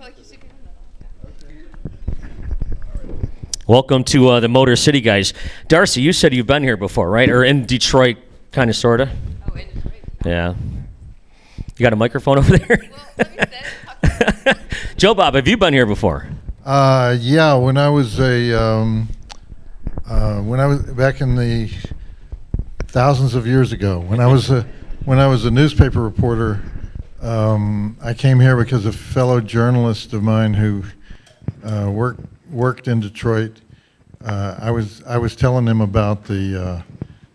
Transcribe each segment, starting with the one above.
like you should give him that. Welcome to the Motor City guys. Darcy, you said you've been here before, right? Or in Detroit, kind of, sort of? Oh, in Detroit. Yeah. You got a microphone over there? Well, let me sit. Joe Bob, have you been here before? Yeah, when I was back in the thousands of years ago, when I was a newspaper reporter, I came here because a fellow journalist of mine who worked in Detroit. I was telling him about the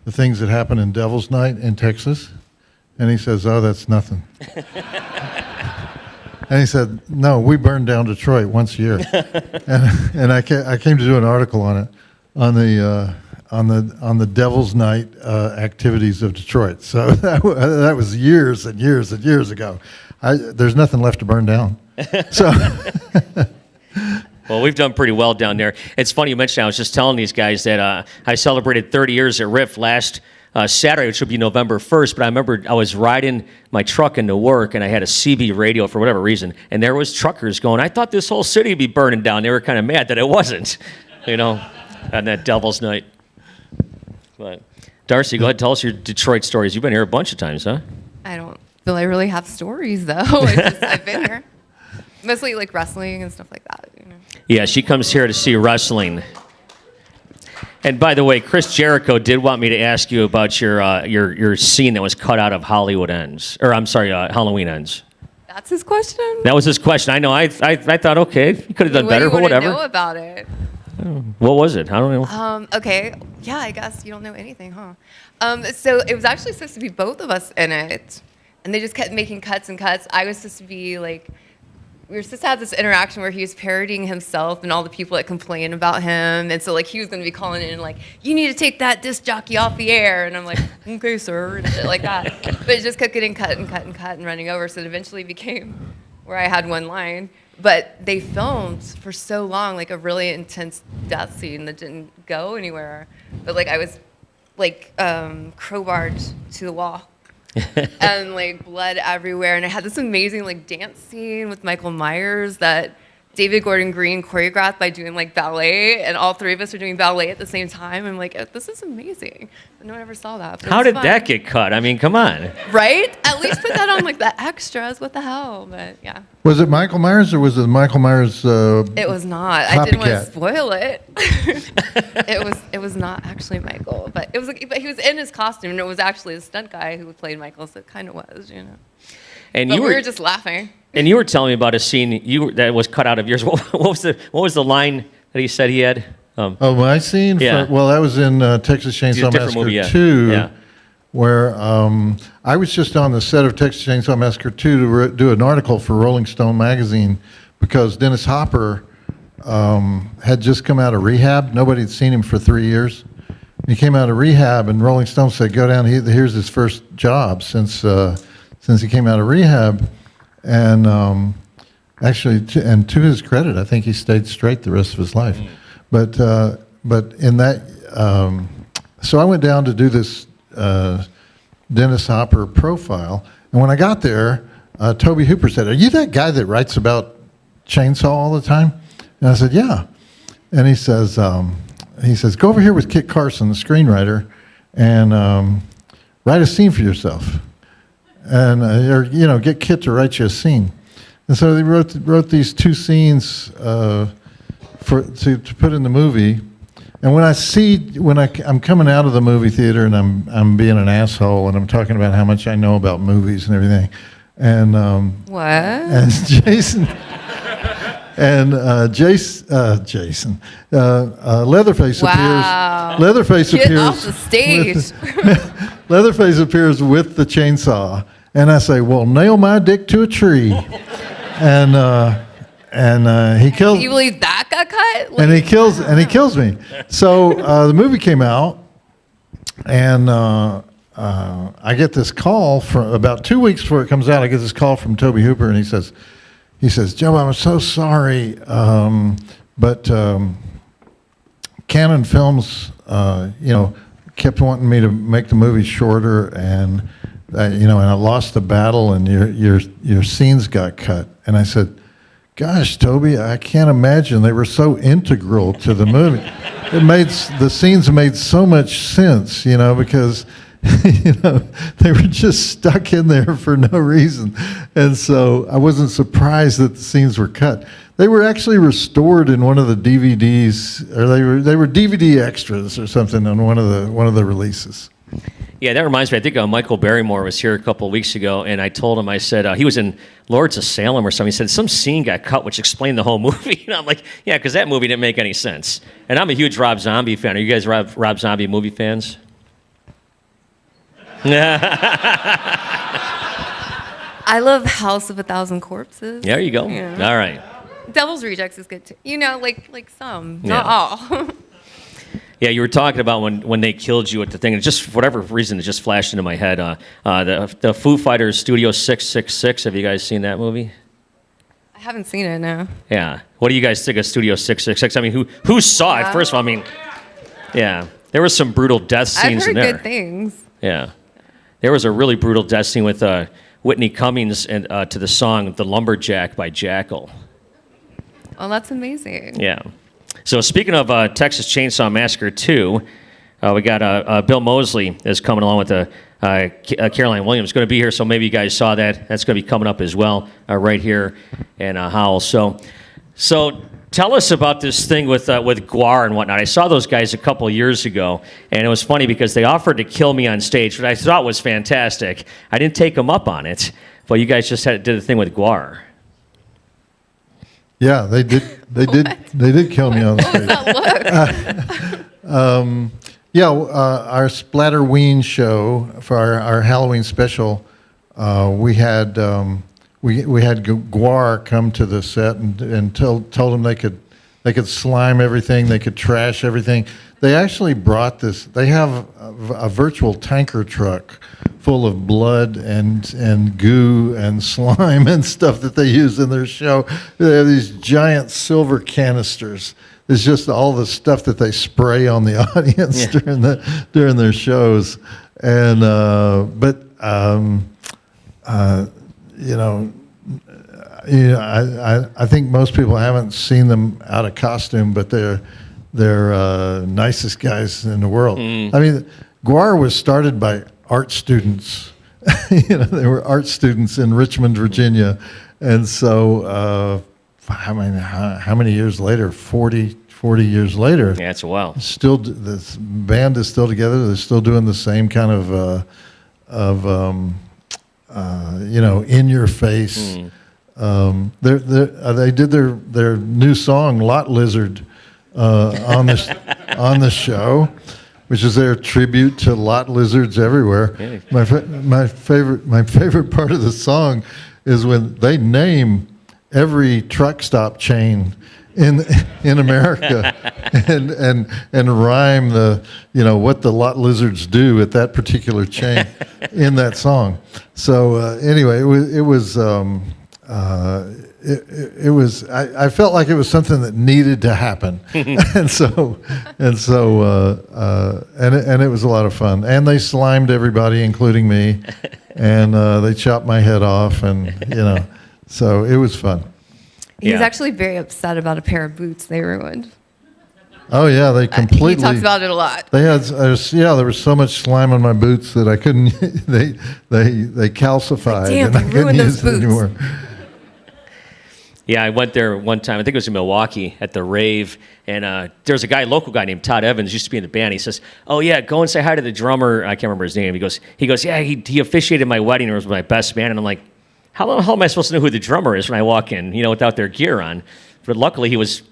things that happened in Devil's Night in Texas, and he says, "Oh, that's nothing." And he said, "No, we burn down Detroit once a year." and I came to do an article on it, on the Devil's Night activities of Detroit. So that was years and years and years ago. There's nothing left to burn down. So. Well, we've done pretty well down there. It's funny you mentioned. I was just telling these guys that I celebrated 30 years at RIF last Saturday, which would be November 1st. But I remember I was riding my truck into work, and I had a CB radio for whatever reason, and there was truckers going, "I thought this whole city would be burning down." They were kind of mad that it wasn't, on that Devil's Night. But Darcy, go ahead, tell us your Detroit stories. You've been here a bunch of times, huh? I don't feel I really have stories, though. I've been here. Mostly like wrestling and stuff like that. Yeah, she comes here to see wrestling. And by the way, Chris Jericho did want me to ask you about your scene that was cut out of Halloween Ends. That's his question? That was his question. I know. I thought, okay, you could have done better, but whatever. What do you want to know about it? What was it? I don't know. Okay. Yeah, I guess you don't know anything, huh? So it was actually supposed to be both of us in it, and they just kept making cuts and cuts. I was supposed to be like. We were supposed to have this interaction where he was parodying himself and all the people that complain about him. And so, like, he was going to be calling in, like, "You need to take that disc jockey off the air." And I'm like, "Okay, sir," and shit like that. But it just kept getting cut and cut and cut and running over. So it eventually became where I had one line. But they filmed for so long, like, a really intense death scene that didn't go anywhere. But, like, I was, like, crowbarred to the wall. And like blood everywhere, and I had this amazing like dance scene with Michael Myers that David Gordon Green choreographed by doing like ballet, and all three of us are doing ballet at the same time. I'm like, this is amazing. No one ever saw that. How did that get cut? I mean, come on. Right? At least put that on like the extras. What the hell? But yeah. Was it Michael Myers or was it Michael Myers? It was not. Copycat. I didn't want to spoil it. It was not actually Michael, but it was like, but he was in his costume, and it was actually the stunt guy who played Michael, so it kind of was, And but we were just laughing. And you were telling me about a scene that was cut out of yours. What was the line that he said he had? My scene? Yeah. That was in Texas Chainsaw Massacre movie, 2, yeah. Where I was just on the set of Texas Chainsaw Massacre 2 to do an article for Rolling Stone magazine because Dennis Hopper had just come out of rehab. Nobody had seen him for 3 years. He came out of rehab, and Rolling Stone said, "Go down. Here's his first job since he came out of rehab." And actually, to his credit, I think he stayed straight the rest of his life. But in that, so I went down to do this Dennis Hopper profile, and when I got there, Toby Hooper said, "Are you that guy that writes about Chainsaw all the time?" And I said, "Yeah." And he says, "Go over here with Kit Carson, the screenwriter, and write a scene for yourself." And or get Kit to write you a scene, and so they wrote these two scenes to put in the movie. And when I'm coming out of the movie theater and I'm being an asshole and I'm talking about how much I know about movies and everything, and what? And Jason and Jason Leatherface appears. Leatherface Get appears off the stage. Leatherface appears with the chainsaw, and I say, "Well, nail my dick to a tree," and he kills. Can you believe that got cut? Like, and he kills me. So the movie came out, and I get this call from about 2 weeks before it comes out. I get this call from Toby Hooper, and he says, "Joe, I'm so sorry, but Canon Films, kept wanting me to make the movie shorter, and and I lost the battle, and your scenes got cut." And I said, gosh, Toby, I can't imagine they were so integral to the movie. The scenes made so much sense, because they were just stuck in there for no reason. And so I wasn't surprised that the scenes were cut. They were actually restored in one of the DVDs, or they were DVD extras or something on one of the releases. Yeah, that reminds me. I think Michael Barrymore was here a couple of weeks ago, and I told him, I said, he was in Lords of Salem or something. He said, some scene got cut which explained the whole movie. And I'm like, yeah, because that movie didn't make any sense. And I'm a huge Rob Zombie fan. Are you guys Rob Zombie movie fans? I love House of a Thousand Corpses. There you go. Yeah. All right. Devil's Rejects is good too. Like some, Yeah. not all. Yeah, you were talking about when they killed you at the thing, and just for whatever reason, it just flashed into my head. The Foo Fighters Studio 666. Have you guys seen that movie? I haven't seen it, no. Yeah. What do you guys think of Studio 666? I mean, who saw it? First of all, I mean, yeah, there were some brutal death scenes I've in heard there. good things. Yeah, there was a really brutal death scene with Whitney Cummings and to the song "The Lumberjack" by Jackal. Oh, that's amazing. Yeah. So speaking of Texas Chainsaw Massacre 2, we got Bill Moseley is coming along with Caroline Williams. Going to be here, so maybe you guys saw that. That's going to be coming up as well right here in Howell. So tell us about this thing with Guar and whatnot. I saw those guys a couple of years ago, and it was funny because they offered to kill me on stage, which I thought was fantastic. I didn't take them up on it, but you guys just did a thing with Guar. Yeah, they did. They did kill me on the stage. Our Splatterween show for our Halloween special, we had Guar come to the set and told them they could slime everything, they could trash everything. They actually brought this. They have a virtual tanker truck full of blood and goo and slime and stuff that they use in their show. They have these giant silver canisters. It's just all the stuff that they spray on the audience during their shows. And I think most people haven't seen them out of costume, but they're nicest guys in the world. I mean, Guar was started by art students. They were art students in Richmond, Virginia, and so how many years later? 40 years later. Yeah, it's a while. Still, this band is still together. They're still doing the same kind of in your face. They did their new song "Lot Lizard" on the show, which is their tribute to lot lizards everywhere. Yeah. My favorite part of the song is when they name every truck stop chain in America and rhyme what the lot lizards do at that particular chain in that song. So anyway, it was. I felt like it was something that needed to happen, and it was a lot of fun. And they slimed everybody, including me, and they chopped my head off, and so it was fun. He's actually very upset about a pair of boots they ruined. Oh yeah, they completely. He talks about it a lot. They had there was so much slime on my boots that I couldn't. They calcified, Damn, and I you couldn't ruined use those it boots. anymore. Yeah, I went there one time. I think it was in Milwaukee at the rave, and there was a local guy named Todd Evans, used to be in the band. He says, "Oh yeah, go and say hi to the drummer." I can't remember his name. He goes, yeah, he officiated my wedding. It was my best man, and I'm like, how the hell am I supposed to know who the drummer is when I walk in, without their gear on? But luckily, he was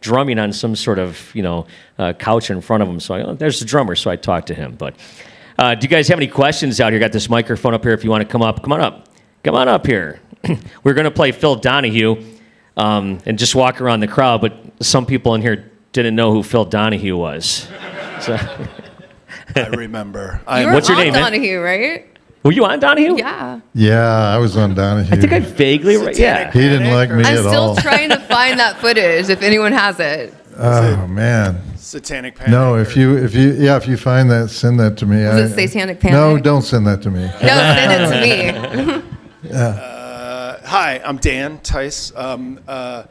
drumming on some sort of couch in front of him. So there's the drummer. So I talked to him. But do you guys have any questions out here? Got this microphone up here. If you want to come on up here. We're going to play Phil Donahue. And just walk around the crowd, but some people in here didn't know who Phil Donahue was. So, I remember. You were what's your on name, man? Donahue, right? Were you on Donahue? Yeah. Yeah, I was on Donahue. I think I vaguely, yeah. He didn't like me I'm at still all. trying to find that footage if anyone has it. Oh man. Satanic Panic. No, if you find that, send that to me. Was it Satanic Panic? No, don't send that to me. No, send it to me. Hi, I'm Dan Tice. I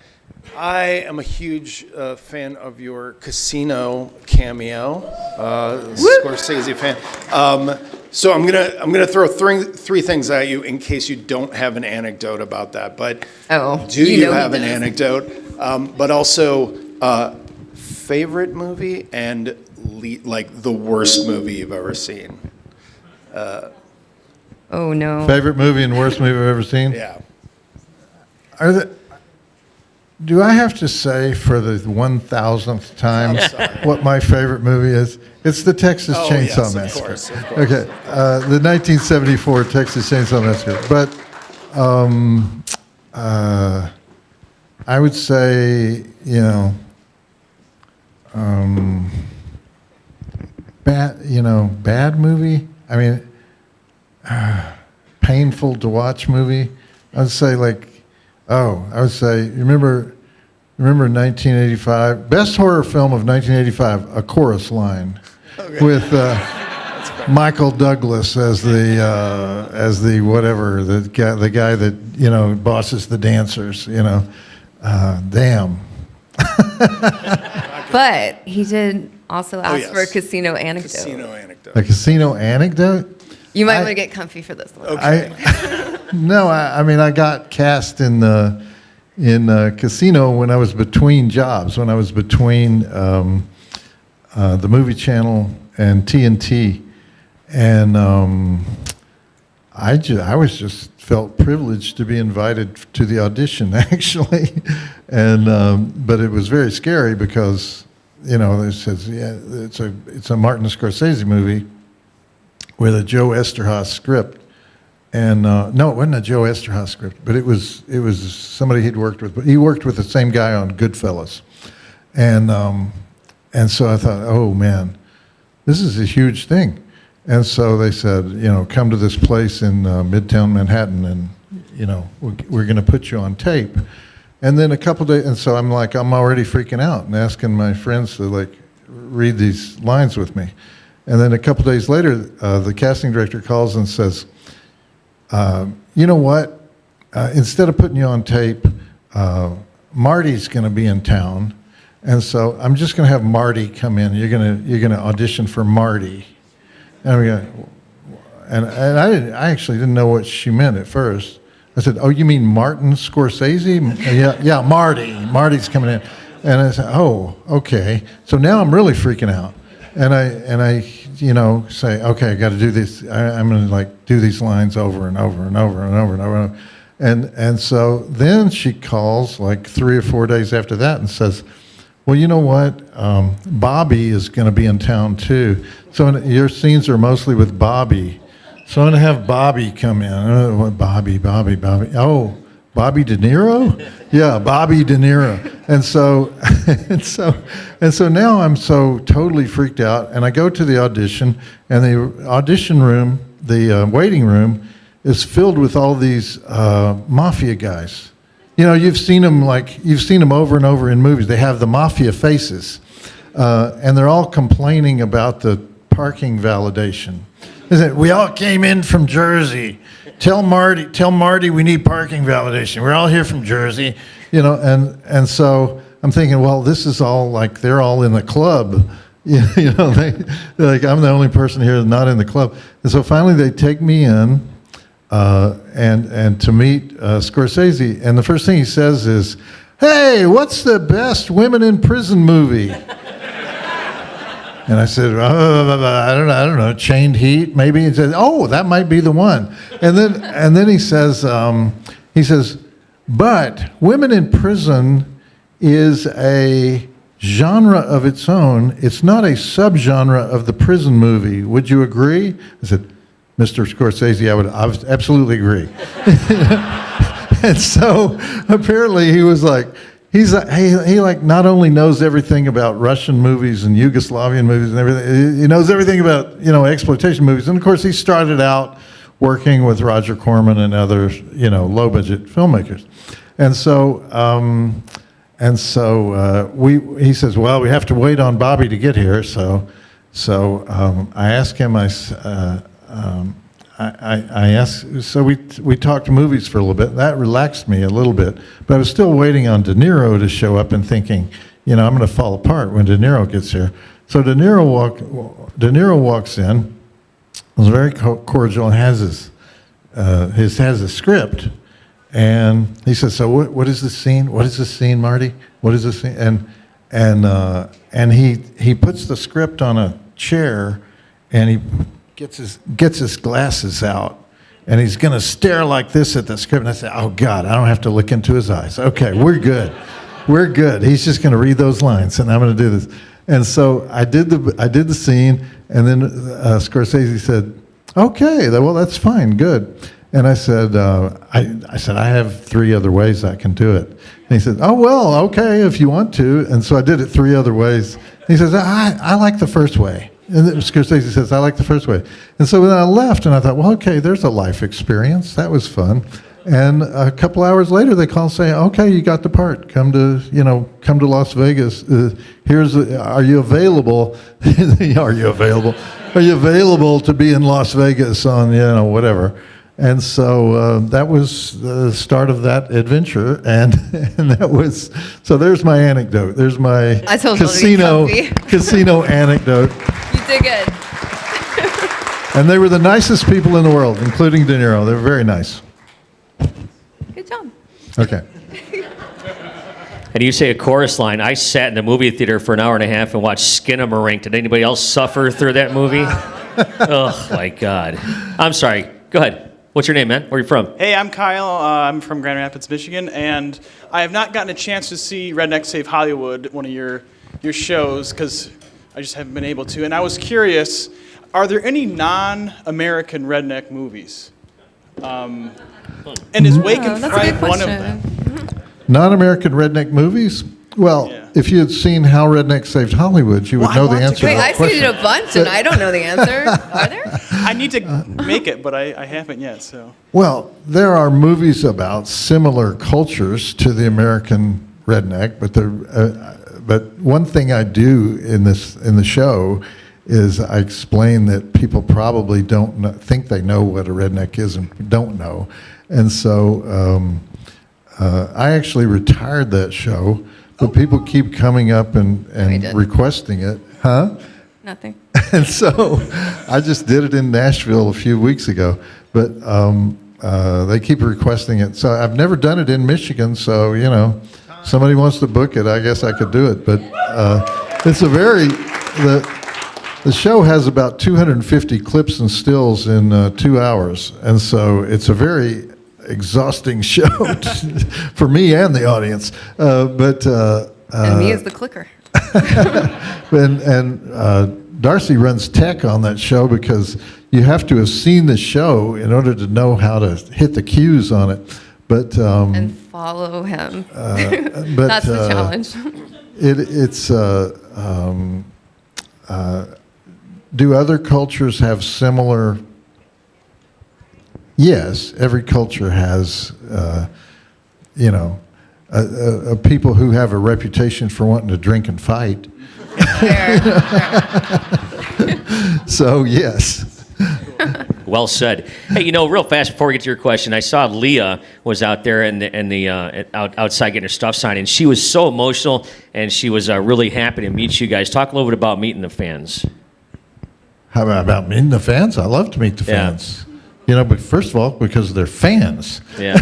am a huge fan of your Casino cameo, Scorsese fan. So I'm gonna throw three things at you in case you don't have an anecdote about that. But do you have an anecdote? But also favorite movie and like the worst movie you've ever seen. Oh no. Favorite movie and worst movie I've ever seen? Yeah. Do I have to say for the 1,000th time what my favorite movie is? It's the Texas Chainsaw Massacre. Of course. Okay, the 1974 Texas Chainsaw Massacre. But I would say, bad movie. I mean, painful to watch movie. I'd say you remember 1985, best horror film of 1985, A Chorus Line, with Michael Douglas as the whatever, the guy that bosses the dancers. Damn. But he did also ask for a casino anecdote. Casino anecdote. A casino anecdote? You might want to get comfy for this one. Okay. No, I mean I got cast in Casino when I was between jobs, when I was between the movie channel and TNT, and I was just felt privileged to be invited to the audition actually, and but it was very scary because it says it's a Martin Scorsese movie with a Joe Esterhaas script. And no, it wasn't a Joe Esterhaas script, but it was somebody he'd worked with. But he worked with the same guy on Goodfellas, and so I thought, oh man, this is a huge thing. And so they said, come to this place in Midtown Manhattan, and we're going to put you on tape. And then a couple days, and so I'm already freaking out and asking my friends to read these lines with me. And then a couple days later, the casting director calls and says, you know what? Instead of putting you on tape, Marty's going to be in town, and so I'm just going to have Marty come in. You're going to audition for Marty, and I actually didn't know what she meant at first. I said, "Oh, you mean Martin Scorsese?" Yeah, Marty. Marty's coming in, and I said, "Oh, okay." So now I'm really freaking out, and I say, okay, I got to do this. I'm going to do these lines over and over and over and over and over. And so then she calls 3 or 4 days after that and says, well, you know what? Bobby is going to be in town too. So your scenes are mostly with Bobby. So I'm going to have Bobby come in. What, Bobby. Oh, Bobby De Niro? Yeah, Bobby De Niro. And so now I'm so totally freaked out, and I go to the audition, and the audition room, the waiting room, is filled with all these mafia guys. You've seen them over and over in movies. They have the mafia faces, and they're all complaining about the parking validation. They said, we all came in from Jersey. Tell Marty we need parking validation. We're all here from Jersey, and so I'm thinking, well, this is all they're all in the club, they're I'm the only person here that's not in the club. And so finally they take me in, and to meet Scorsese, and the first thing he says is, "Hey, what's the best women in prison movie?" And I said, I don't know, Chained Heat, maybe. He said, oh, that might be the one. And then he says, but women in prison is a genre of its own. It's not a subgenre of the prison movie. Would you agree? I said, Mr. Scorsese, I would absolutely agree. And so apparently he was he not only knows everything about Russian movies and Yugoslavian movies and everything, he knows everything about, exploitation movies. And of course he started out working with Roger Corman and other, low budget filmmakers. And so he says, well, we have to wait on Bobby to get here. So I asked him, I asked, so we talked movies for a little bit. That relaxed me a little bit, but I was still waiting on De Niro to show up and thinking, I'm going to fall apart when De Niro gets here. So De Niro walks in, was very cordial, and has a script, and he says, "So what is this scene? What is this scene, Marty? What is this scene?" And he puts the script on a chair, and he gets his glasses out, and he's going to stare like this at the script. And I said, "Oh God, I don't have to look into his eyes. Okay, we're good. We're good. He's just going to read those lines, and I'm going to do this." And so I did the scene, and then Scorsese said, "Okay, well that's fine, good." And I said, I have 3 other ways I can do it. And he said, "Oh well, okay, if you want to." And so I did it 3 other ways. And he says, I like the first way." And then Scorsese says, "I like the first way." And so then I left, and I thought, well, okay, there's a life experience. That was fun. And a couple hours later, they call saying, "Okay, you got the part. Come to Las Vegas. Are you available? Are you available? Are you available to be in Las Vegas on whatever?" And so that was the start of that adventure, and that was so. There's my anecdote. There's my I told you to be comfy. casino anecdote. You did good. And they were the nicest people in the world, including De Niro. They were very nice. Good job. Okay. And you say a chorus line. I sat in the movie theater for an hour and a half and watched Skinamarink. Did anybody else suffer through that movie? Oh, my God. I'm sorry. Go ahead. What's your name, man? Where are you from? Hey, I'm Kyle. I'm from Grand Rapids, Michigan, and I have not gotten a chance to see Redneck Save Hollywood, one of your shows, because I just haven't been able to. And I was curious, are there any non-American redneck movies? And is Wake and that's a good Fright one of question. them? Non-American redneck movies? Well, Yeah. if you had seen How Redneck Saved Hollywood, you would Well, I know the want to answer to Wait, that I've question. seen it a bunch, and I don't know the answer. Are there? I need to make it, but I haven't yet. So Well, there are movies about similar cultures to the American redneck, but one thing I do in the show is I explain that people probably think they know what a redneck is and don't know, and so I actually retired that show, but people keep coming up and didn't. requesting it, huh? Nothing. And so I just did it in Nashville a few weeks ago, but they keep requesting it. So I've never done it in Michigan, so, somebody wants to book it, I guess I could do it. But it's the show has about 250 clips and stills in 2 hours. And so it's a very exhausting show for me and the audience. And me as the clicker. And Darcy runs tech on that show because you have to have seen the show in order to know how to hit the cues on it. But And follow him. but That's the challenge. Do other cultures have similar? Yes, every culture has, people who have a reputation for wanting to drink and fight. Fair. So, yes. Well said. Hey, real fast before we get to your question, I saw Leah was out there outside getting her stuff signed, and she was so emotional, and she was really happy to meet you guys. Talk a little bit about meeting the fans. How about meeting the fans? I love to meet the Yeah. fans. But first of all, because they're fans. Yeah.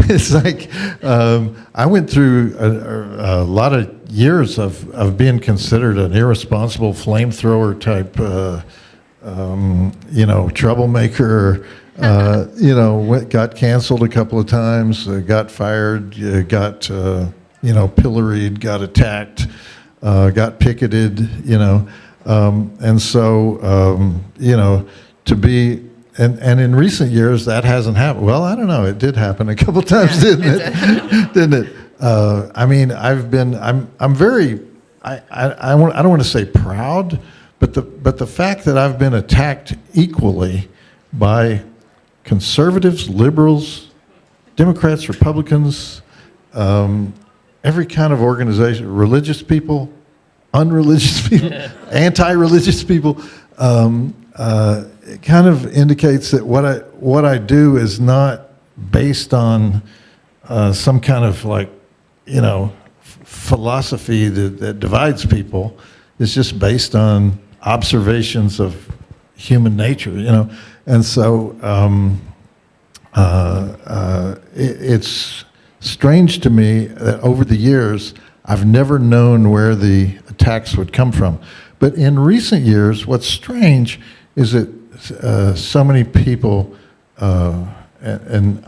It's like I went through a lot of years of being considered an irresponsible flamethrower type, troublemaker. Got canceled a couple of times, got fired, got pilloried, got attacked, got picketed. And so to be. And in recent years, that hasn't happened. Well, I don't know. It did happen a couple times, didn't it? Didn't it? I'm very. I don't want to say proud, but the fact that I've been attacked equally by conservatives, liberals, Democrats, Republicans, every kind of organization, religious people, unreligious people, anti-religious people. it kind of indicates that what I do is not based on some kind of like, philosophy that divides people. It's just based on observations of human nature, and so it's strange to me that over the years I've never known where the attacks would come from. But in recent years, what's strange is that so many people, and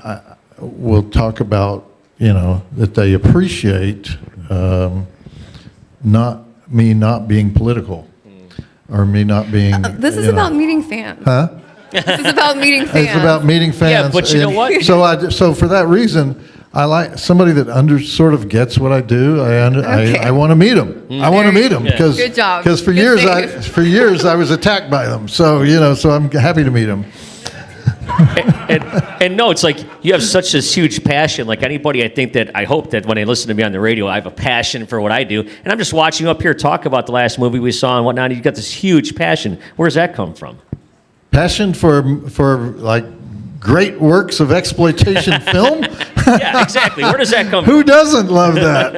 will talk about, that they appreciate not being political, or me not being. This is about meeting fans. Huh? This is about meeting fans. It's about meeting fans. Yeah, but you know what? So for that reason, I like somebody that sort of gets what I do. I want to meet them. I want to meet them because Good job. Because for Good years I was attacked by them. So so I'm happy to meet them. And no, it's like you have such this huge passion. Like anybody, I hope that when they listen to me on the radio, I have a passion for what I do. And I'm just watching you up here talk about the last movie we saw and whatnot. You've got this huge passion. Where does that come from? Passion for like great works of exploitation film. Yeah, exactly. Where does that come from? Who doesn't love that?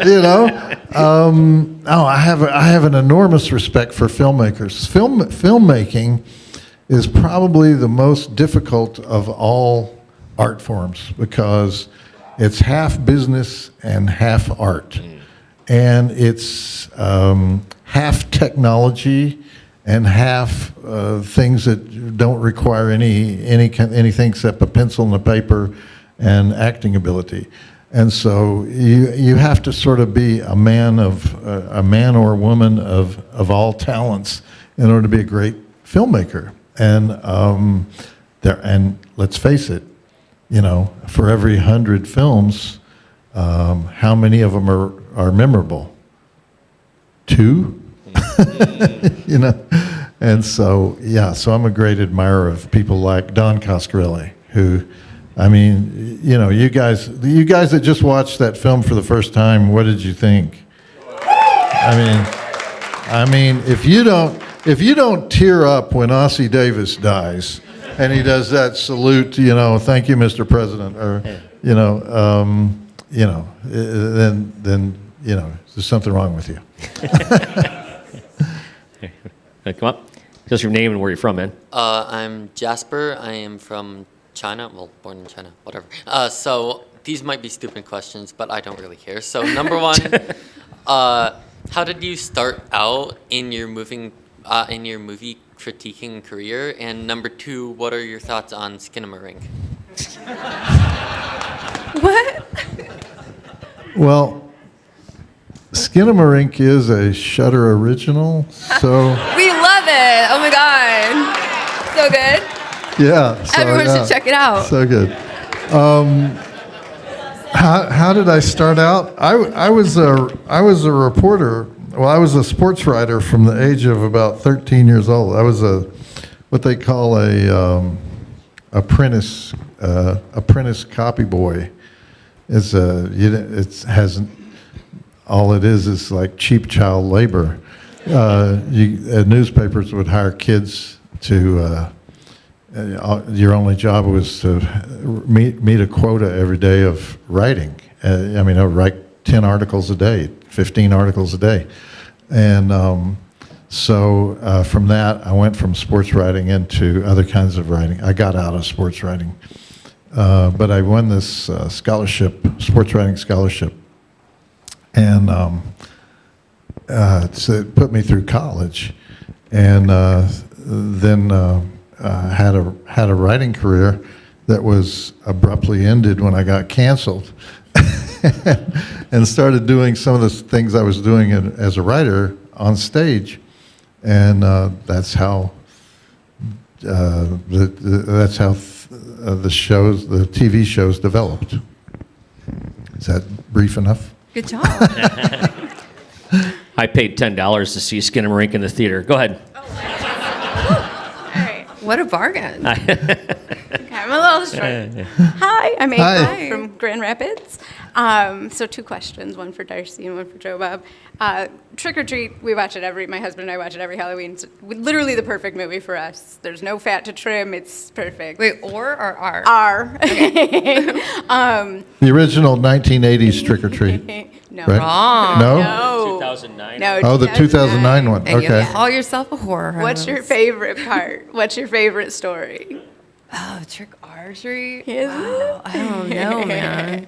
I have an enormous respect for filmmakers. Filmmaking is probably the most difficult of all art forms because it's half business and half art, and it's half technology and half things that don't require anything except a pencil and a paper and acting ability. And so you have to sort of be a man or a woman of all talents in order to be a great filmmaker. And let's face it, for every 100 films, how many of them are memorable? 2? And so I'm a great admirer of people like Don Coscarelli, who, you guys that just watched that film for the first time, what did you think? If you don't tear up when Ossie Davis dies, and he does that salute, thank you, Mr. President, or then there's something wrong with you. Come up. Just your name and where you're from, man. I'm Jasper. I am from China. Well, born in China, whatever. So these might be stupid questions, but I don't really care. So number one, how did you start out in your movie critiquing career? And number two, what are your thoughts on Skinamarink? What? Well, Skinamarink is a Shudder original, so We love it. Oh my God. So good. yeah. So, Everyone yeah, should check it out. So good. How did I start out? I was a reporter. Well, I was a sports writer from the age of about 13 years old. I was what they call a apprentice copy boy. All it is like cheap child labor. Newspapers would hire kids to. Your only job was to meet a quota every day of writing. I would write 10 articles a day, 15 articles a day. And so from that, I went from sports writing into other kinds of writing. I got out of sports writing. But I won this scholarship, sports writing scholarship. And so it put me through college. And then had a writing career that was abruptly ended when I got canceled, and started doing some of the things I was doing as a writer on stage, and that's how the TV shows developed. Is that brief enough? Good job. I paid $10 to see Skinamarink in the theater. Go ahead. All right. What a bargain. Okay, I'm a little short. Hi, I'm Hi. April from Grand Rapids. So 2 questions, one for Darcy and one for Joe Bob. Trick or Treat, my husband and I watch it every Halloween. It's literally the perfect movie for us. There's no fat to trim, it's perfect. Wait, or R? R. The original 1980s Trick or Treat, No. right? Wrong. No? No. 2009. No. Oh, the 2009 one. And Okay. you call yourself a horror What's your host. favorite part? What's your favorite story? Oh, trick archery? Isn't Wow, I don't know, man.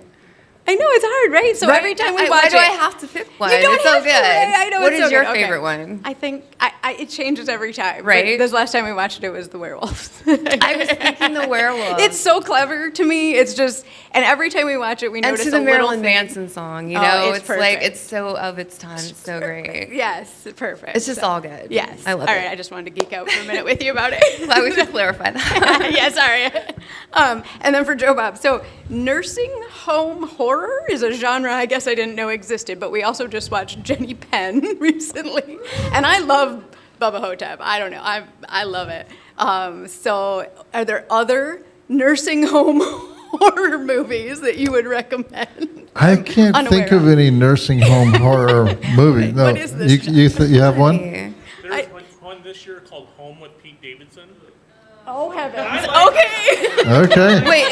I know it's hard, right? So every time we watch why it, do I have to pick one? You don't It's so have good. to, right? I know What it's is so your good. Okay. favorite one? I think it changes every time. but Right? This last time we watched it was the werewolves. I was thinking the werewolf. It's so clever to me. It's just, and every time we watch it, we and notice to a the little Marilyn thing. Manson song, you Oh, know, it's it's like perfect. it's so of its time. It's so great. Yes, perfect. It's just all good. Yes. I love All it. right, I just wanted to geek out for a minute with you about it. Glad we could clarify that. Yeah, sorry. And then for Joe Bob, so nursing home horror is a genre I guess I didn't know existed, but we also just watched Jenny Penn recently, and I love Bubba Hotep. I don't know, I love it. So are there other nursing home horror movies that you would recommend? I can't Unaware think of of. any nursing home horror movie. No, What is this? you have one? Yeah. There's one this year called Home with Pete Davidson. Oh heavens. Okay. Okay. Wait,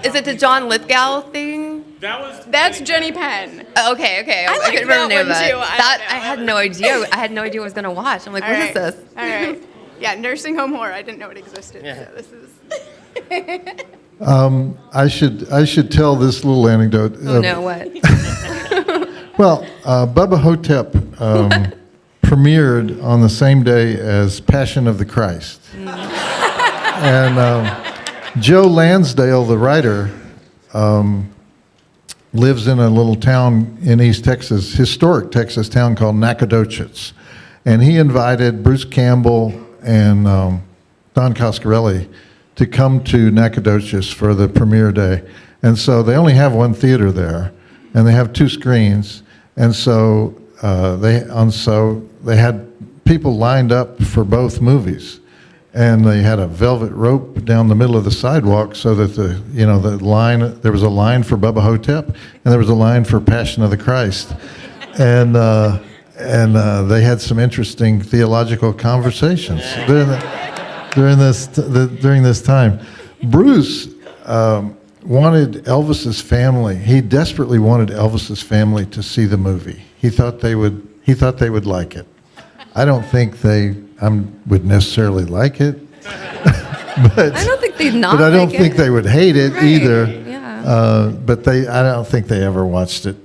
is it the John Lithgow thing? That's Jenny Penn. Okay. I like couldn't remember the name of that it. one, too. I That don't know. I had no idea. I had no idea what I was gonna watch. I'm like, All what right. is this? All right. Yeah, nursing home horror. I didn't know it existed. So this is. I should tell this little anecdote. Oh no, what? Well, Bubba Hotep premiered on the same day as Passion of the Christ. And Joe Lansdale, the writer, lives in a little town in East Texas, historic Texas town called Nacogdoches. And he invited Bruce Campbell and Don Coscarelli to come to Nacogdoches for the premiere day. And so they only have one theater there, and they have 2 screens. And so they had people lined up for both movies. And they had a velvet rope down the middle of the sidewalk so that there was a line for Bubba Hotep and there was a line for Passion of the Christ. And they had some interesting theological conversations during this time. Bruce wanted Elvis's family. He desperately wanted Elvis's family to see the movie. He thought they would like it. I don't think they would necessarily like it, but I don't think they'd not. but I don't like think it. they would hate it Right, either. yeah. But I don't think they ever watched it.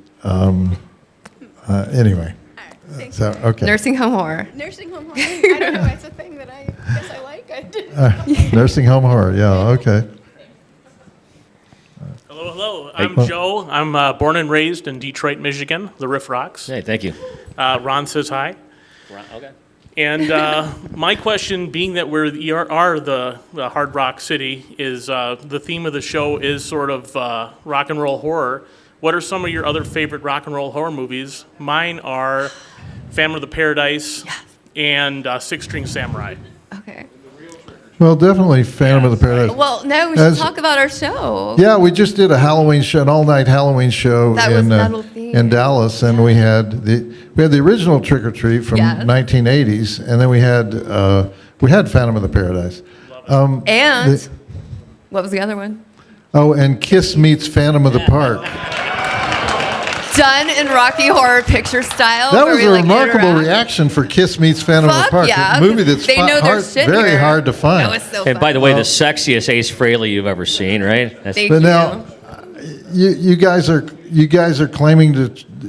Anyway, so okay. Nursing home horror. Nursing home horror. I don't know. It's a thing that I guess I like. I didn't. Nursing home horror. Yeah. Okay. Hello. I'm Hey. Joe. I'm born and raised in Detroit, Michigan. The Riff Rocks. Hey, thank you. Ron says hi. Okay. And my question, being that we are the hard rock city, is the theme of the show is sort of rock and roll horror. What are some of your other favorite rock and roll horror movies? Mine are Phantom of the Paradise and Six String Samurai. Okay. Well, definitely Phantom of the Paradise. Well, no, we should As- talk about our show. Yeah, we just did a Halloween show, an all-night Halloween show That was in metal themed. in Dallas, and we had the original Trick or Treat from Yes. 1980s, and then we had Phantom of the Paradise. And The- what was the other one? Oh, and Kiss meets Phantom of the Park. Done in Rocky Horror Picture Style. That where was we, a like, reactional interact. reaction for Kiss meets Phantom of the Fuck Park, yeah, a movie that's they know their shit very here. hard to find. That was so And fun. by the way, the sexiest Ace Frehley you've ever seen, right? That's Thank But you. now, you guys are claiming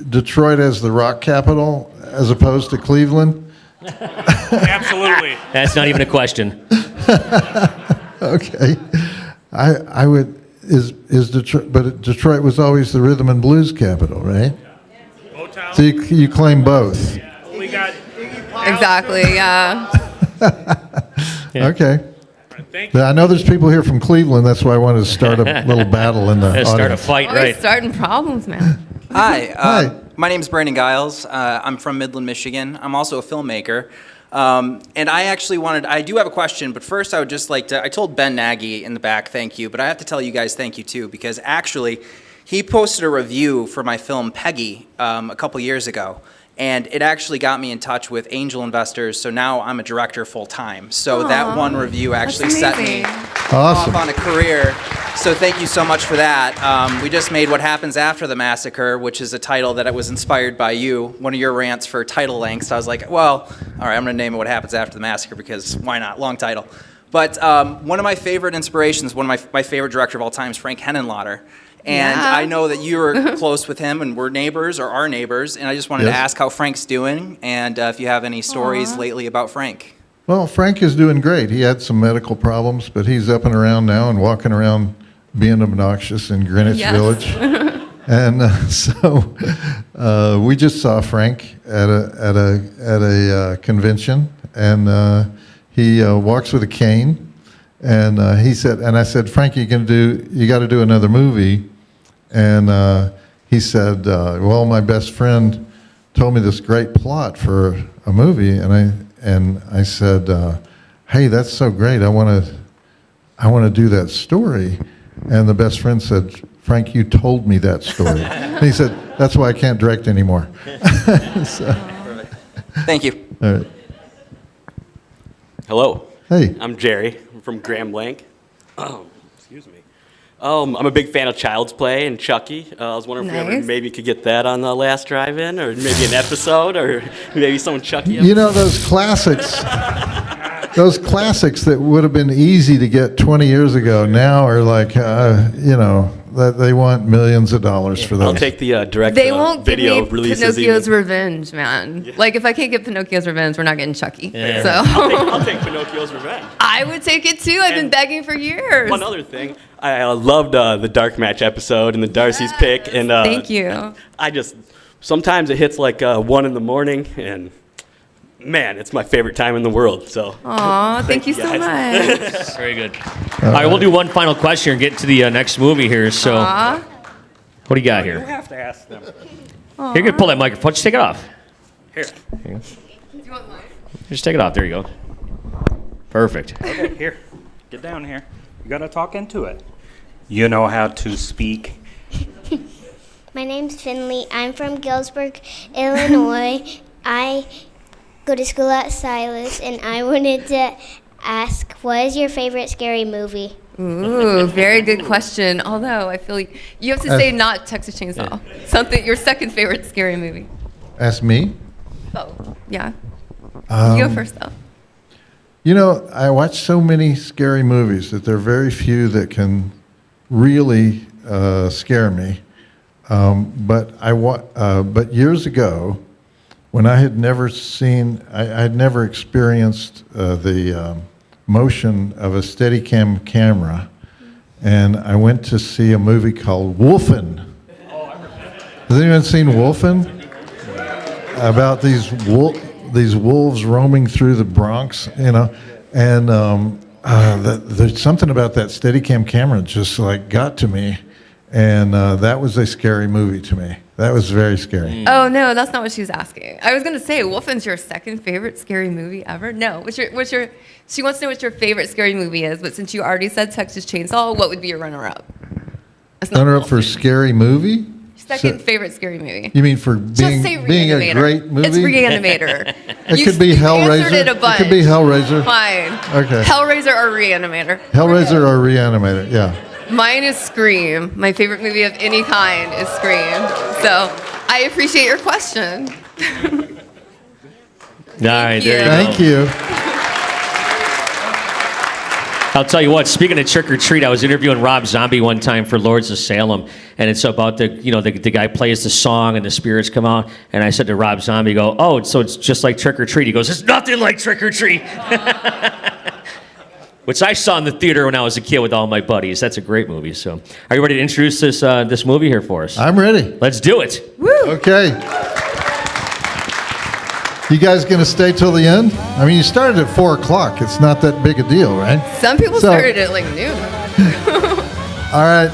Detroit as the rock capital as opposed to Cleveland. Absolutely. That's not even a question. Okay, I would is Detroit, but Detroit was always the rhythm and blues capital, right? Motown. So you claim both. We got. Exactly, yeah. Yeah. Okay. Thank you. I know there's people here from Cleveland. That's why I wanted to start a little battle in the Let's start a audience. fight, Always right? starting problems, man. Hi, Hi. my name is Brandon Giles. I'm from Midland, Michigan. I'm also a filmmaker. And I do have a question, but first I would just like to, I told Ben Nagy in the back, thank you, but I have to tell you guys thank you too, because actually he posted a review for my film Peggy a couple years ago. And it actually got me in touch with angel investors, so now I'm a director full-time. So that one review actually set me off on a career. So thank you so much for that. We just made What Happens After the Massacre, which is a title that was inspired by you, one of your rants for title length. So I was like, well, all right, I'm going to name it What Happens After the Massacre because why not? Long title. But one of my favorite inspirations, one of my favorite director of all time is Frank Henenlotter. And I know that you were close with him and we're neighbors or are neighbors. And I just wanted to ask how Frank's doing and if you have any stories lately about Frank. Well, Frank is doing great. He had some medical problems, but he's up and around now and walking around being obnoxious in Greenwich Village. And so we just saw Frank at a convention, and he walks with a cane. And he said, and I said, Frank, you got to do another movie. And he said, well, my best friend told me this great plot for a movie, and I said, hey, that's so great. I want to do that story. And the best friend said, Frank, you told me that story. And he said, that's why I can't direct anymore. So, thank you. all right. Hello. Hey. I'm Jerry. I'm from Grand Blanc. Excuse me. I'm a big fan of Child's Play and Chucky. I was wondering if we ever maybe could get that on the last drive-in, or maybe an episode, or maybe some Chucky episode. You know, those classics that would have been easy to get 20 years ago now are like, that they want millions of dollars for those. I'll take the direct They won't give video me releases. Pinocchio's Revenge, man. Like, if I can't get Pinocchio's Revenge, we're not getting Chucky. Yeah. So I'll take Pinocchio's Revenge. I would take it too. I've been begging for years. One other thing, I loved the Dark Match episode and the Darcy's pick. And Thank you. Sometimes it hits like 1 in the morning, and man, it's my favorite time in the world. So. Aw, thank you so much. Very good. All right, we'll do one final question and get to the next movie here. So, what do you got here? You have to ask them. Here, you can pull that microphone. Just take it off. Here. Here you go. Just take it off. There you go. Perfect. Okay, here. Get down here. You got to talk into it. You know how to speak. My name's Finley. I'm from Galesburg, Illinois. I go to school at Silas, and I wanted to ask, what is your favorite scary movie? Ooh, very good question. Although I feel like you have to say not Texas Chainsaw. Something, your second favorite scary movie. Ask me? Oh, yeah. You go first, though. You know, I watch so many scary movies that there are very few that can really scare me. But years ago, when I had never I had never experienced the motion of a Steadicam camera, and I went to see a movie called Wolfen. Has anyone seen Wolfen? About these wolves roaming through the Bronx, and there's something about that Steadicam camera just like got to me, and that was a scary movie to me. That was very scary. Oh no, that's not what she was asking. I was gonna say, Wolfen's your second favorite scary movie ever. No, what's your? She wants to know what your favorite scary movie is. But since you already said Texas Chainsaw, what would be your runner-up? Runner-up for scary movie? Second favorite scary movie. You mean for Just say being a Reanimator. great movie? It's Reanimator. It could be Hellraiser. Answered it a bunch. It could be Hellraiser. Fine. Okay. Hellraiser or Reanimator. Hellraiser or Reanimator, yeah. Mine is Scream. My favorite movie of any kind is Scream. So I appreciate your question. All right, there you go. Thank you. I'll tell you what, speaking of trick or treat, I was interviewing Rob Zombie one time for Lords of Salem, and it's about the guy plays the song and the spirits come out, and I said to Rob Zombie, so it's just like trick or treat. He goes, it's nothing like trick or treat. Which I saw in the theater when I was a kid with all my buddies. That's a great movie. So, are you ready to introduce this movie here for us? I'm ready. Let's do it. Woo! Okay. You guys going to stay till the end? I mean, you started at 4 o'clock. It's not that big a deal, right? Some people started at like noon. All right.